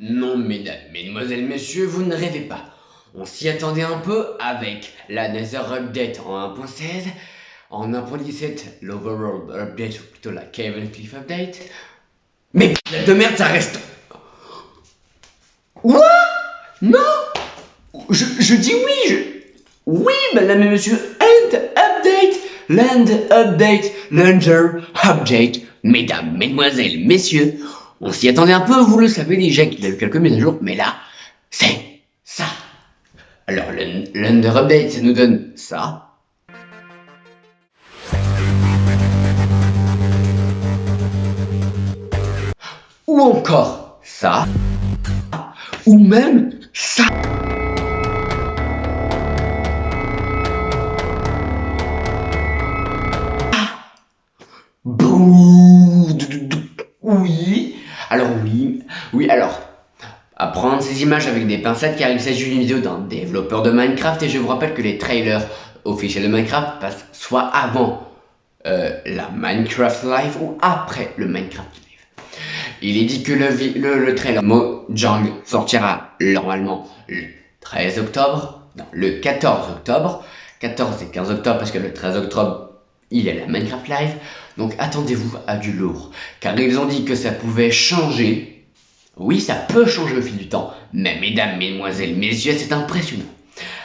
Non, mesdames, mesdemoiselles, messieurs, vous ne rêvez pas. On s'y attendait un peu avec la Nether Update en 1.16, en 1.17, l'Overworld Update, ou plutôt la Cave and Cliff Update. Mais de merde, ça reste... What? Non. Je dis oui, Oui, madame et monsieur, Land Update, Lander Update. Mesdames, mesdemoiselles, messieurs, on s'y attendait un peu, vous le savez déjà qu'il y a eu quelques mises à jour, mais là, c'est ça. Alors, le Lander Update, ça nous donne ça. Ou encore ça. Ou même ça. Oui, alors, à prendre ces images avec des pincettes car il s'agit d'une vidéo d'un développeur de Minecraft et je vous rappelle que les trailers officiels de Minecraft passent soit avant la Minecraft Live ou après le Minecraft Live. Il est dit que le trailer Mojang sortira normalement le 13 octobre, non, le 14 octobre, 14 et 15 octobre parce que le 13 octobre il y a la Minecraft Live, donc attendez-vous à du lourd, car ils ont dit que ça pouvait changer. Oui, ça peut changer au fil du temps, mais mesdames, mesdemoiselles, messieurs, c'est impressionnant.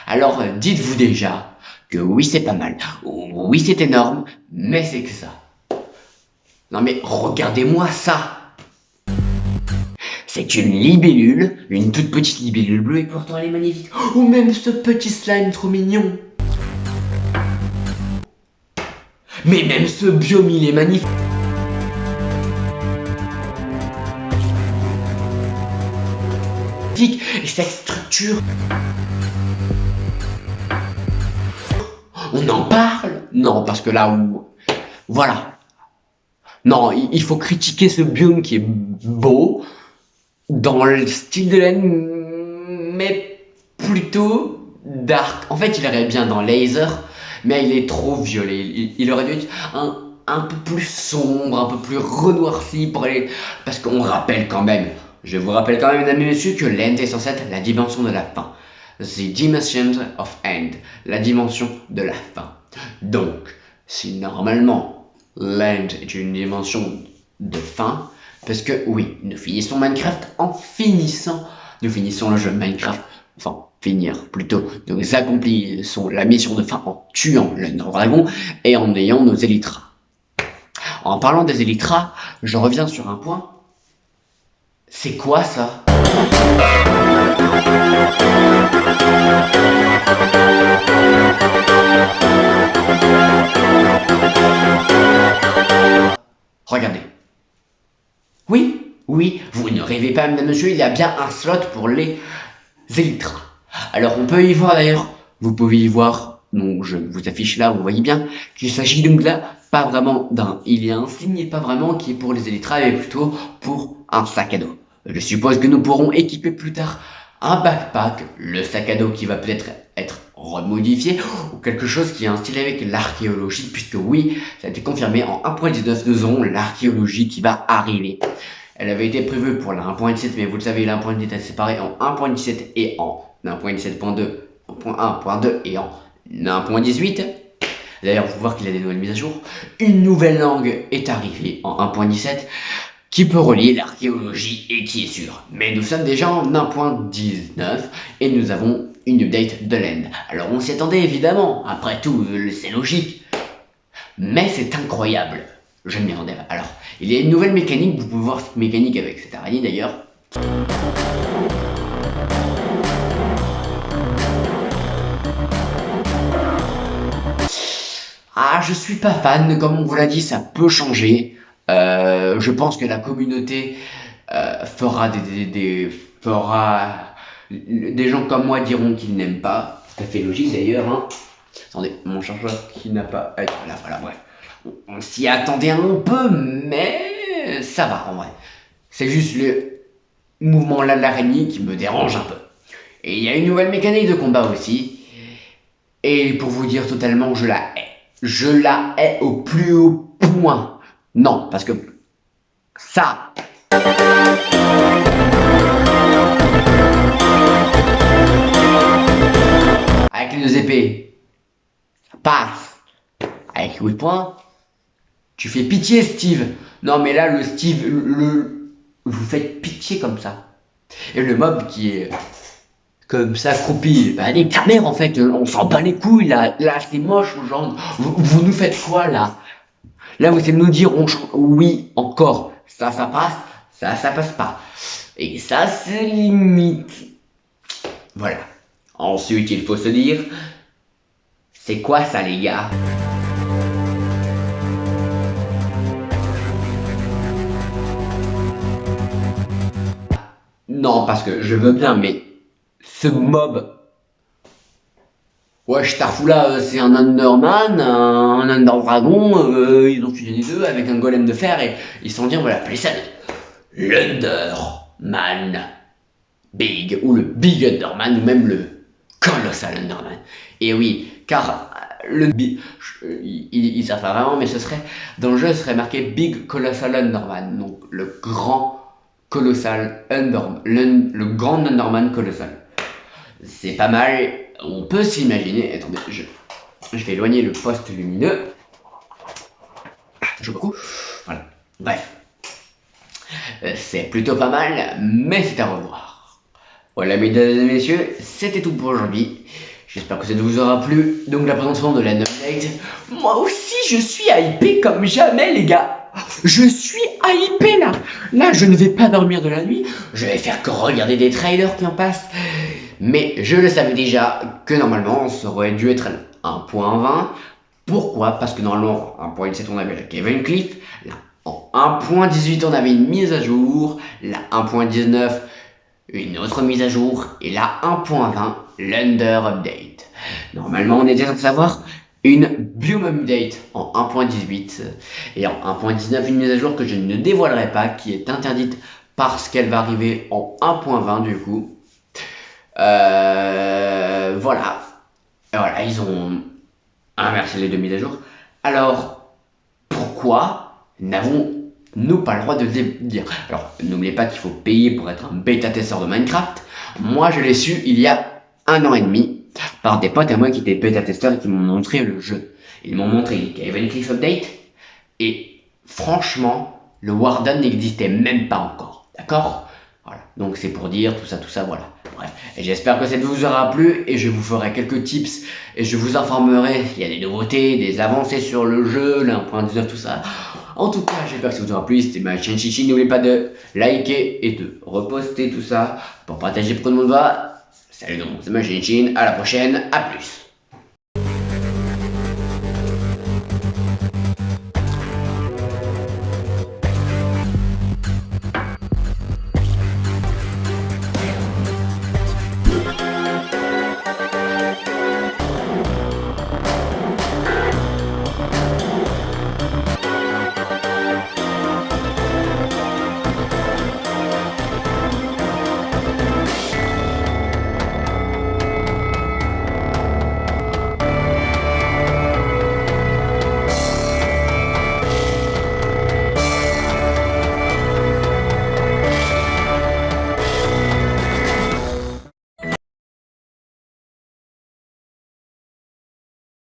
Alors dites-vous déjà que oui, c'est pas mal, oui, c'est énorme, mais c'est que ça. Non mais regardez-moi ça. C'est une libellule, une toute petite libellule bleue et pourtant elle est magnifique. Ou même ce petit slime trop mignon. Mais même ce biome il est magnifique. Et cette structure. On en parle? Non, parce que là où... Voilà. Non, il faut critiquer ce biome qui est beau, dans le style de laine, mais plutôt dark. En fait, il irait bien dans laser, mais il est trop violet. Il aurait dû être un peu plus sombre, un peu plus renoirci pour aller... Parce qu'on rappelle quand même, je vous rappelle quand même, mesdames et messieurs, que l'end est censé être la dimension de la fin. The Dimension of End, la dimension de la fin. Donc, si normalement l'end est une dimension de fin, parce que oui, nous finissons Minecraft en finissant, nous finissons le jeu Minecraft, enfin finir plutôt, nous accomplissons la mission de fin en tuant le dragon et en ayant nos élytras. En parlant des élytras, je reviens sur un point. C'est quoi ça? Regardez. Oui, vous ne rêvez pas, mesdames et messieurs, il y a bien un slot pour les élytras. Alors on peut y voir d'ailleurs, vous pouvez y voir, donc je vous affiche là, vous voyez bien, qu'il s'agit donc là, pas vraiment d'un, il y a un signe et pas vraiment qui est pour les élytras, mais plutôt pour un sac à dos. Je suppose que nous pourrons équiper plus tard un backpack, le sac à dos qui va peut-être être remodifié, ou quelque chose qui est un style avec l'archéologie, puisque oui, ça a été confirmé en 1.19, nous aurons l'archéologie qui va arriver. Elle avait été prévue pour la 1.17, mais vous le savez, la 1.17 est séparée en 1.17 et en 1.17.2, en 1.2 et en 1.18. D'ailleurs, vous voir qu'il y a des nouvelles mises à jour. Une nouvelle langue est arrivée en 1.17 qui peut relier l'archéologie et qui est sûre. Mais nous sommes déjà en 1.19 et nous avons une update de l'end. Alors on s'y attendait évidemment, après tout, c'est logique. Mais c'est incroyable. Je ne m'y attendais pas. Alors, il y a une nouvelle mécanique, vous pouvez voir cette mécanique avec cette araignée d'ailleurs. Ah, je suis pas fan, comme on vous l'a dit, ça peut changer. Je pense que la communauté fera des gens comme moi diront qu'ils n'aiment pas. Ça fait logique d'ailleurs. Hein. Attendez, mon chargeur qui n'a pas à être là, voilà, bref. On s'y attendait un peu, mais ça va en vrai. C'est juste le mouvement là de l'araignée qui me dérange un peu. Et il y a une nouvelle mécanique de combat aussi. Et pour vous dire totalement, je la hais. Je la hais au plus haut point. Non, parce que ça... avec les deux épées, ça passe. Avec les coups de poing, tu fais pitié, Steve. Non, mais là, le Steve, vous faites pitié comme ça. Et le mob qui est comme ça, accroupi, bah, des caméras en fait, on s'en bat les couilles là. Là, c'est moche, genre, vous nous faites quoi là? Là, vous essayez de nous dire, oui, encore, ça passe, ça passe pas. Et ça, c'est limite. Voilà. Ensuite, il faut se dire, c'est quoi ça, les gars? Non, parce que je veux bien, mais ce mob. Ouais, Starfoula, c'est un Underman, un Underdragon, ils ont fusionné deux avec un golem de fer et ils se sont dit, on va l'appeler ça l'Underman Big, ou le Big Underman, ou même le Colossal Underman. Et oui, car ils savent pas vraiment, mais dans le jeu, ce serait marqué Big Colossal Underman, donc le grand Colossal Underman, le grand Underman Colossal. C'est pas mal, on peut s'imaginer. Attendez, je vais éloigner le poste lumineux. Je beaucoup. Voilà. Bref. C'est plutôt pas mal, mais c'est à revoir. Voilà, mesdames et messieurs, c'était tout pour aujourd'hui. J'espère que ça vous aura plu. Donc, la présentation de la update. Moi aussi, je suis hypé comme jamais, les gars. Je suis hypé là. Là, je ne vais pas dormir de la nuit. Je vais faire que regarder des trailers qui en passent. Mais je le savais déjà que normalement, ça aurait dû être 1.20. Pourquoi? Parce que normalement, 1.17, on avait la Kevin Cliff. Là, en 1.18, on avait une mise à jour. Là, 1.19, une autre mise à jour. Et là, 1.20, l'Under Update. Normalement, on était censé savoir une Biome Update en 1.18 et en 1.19 une mise à jour que je ne dévoilerai pas, qui est interdite parce qu'elle va arriver en 1.20 du coup. Voilà. Et voilà, ils ont inversé les deux mises à jour. Alors, pourquoi n'avons-nous pas le droit de le dire? Alors, n'oubliez pas qu'il faut payer pour être un bêta-testeur de Minecraft. Moi, je l'ai su il y a 1 an et demi par des potes à moi qui étaient bêta-testeurs et qui m'ont montré le jeu. Ils m'ont montré qu'il y avait une Cliff Update et franchement, le Warden n'existait même pas encore. D'accord? Voilà, donc c'est pour dire tout ça, voilà. Bref, et j'espère que ça vous aura plu et je vous ferai quelques tips et je vous informerai s'il y a des nouveautés, des avancées sur le jeu, le 1.19, tout ça. En tout cas, j'espère que ça vous aura plu. C'était ma chaîne Chichi. N'oubliez pas de liker et de reposter tout ça pour partager pour que tout le monde va. Salut tout le monde, c'est ma chaîne Chichi. À la prochaine, à plus.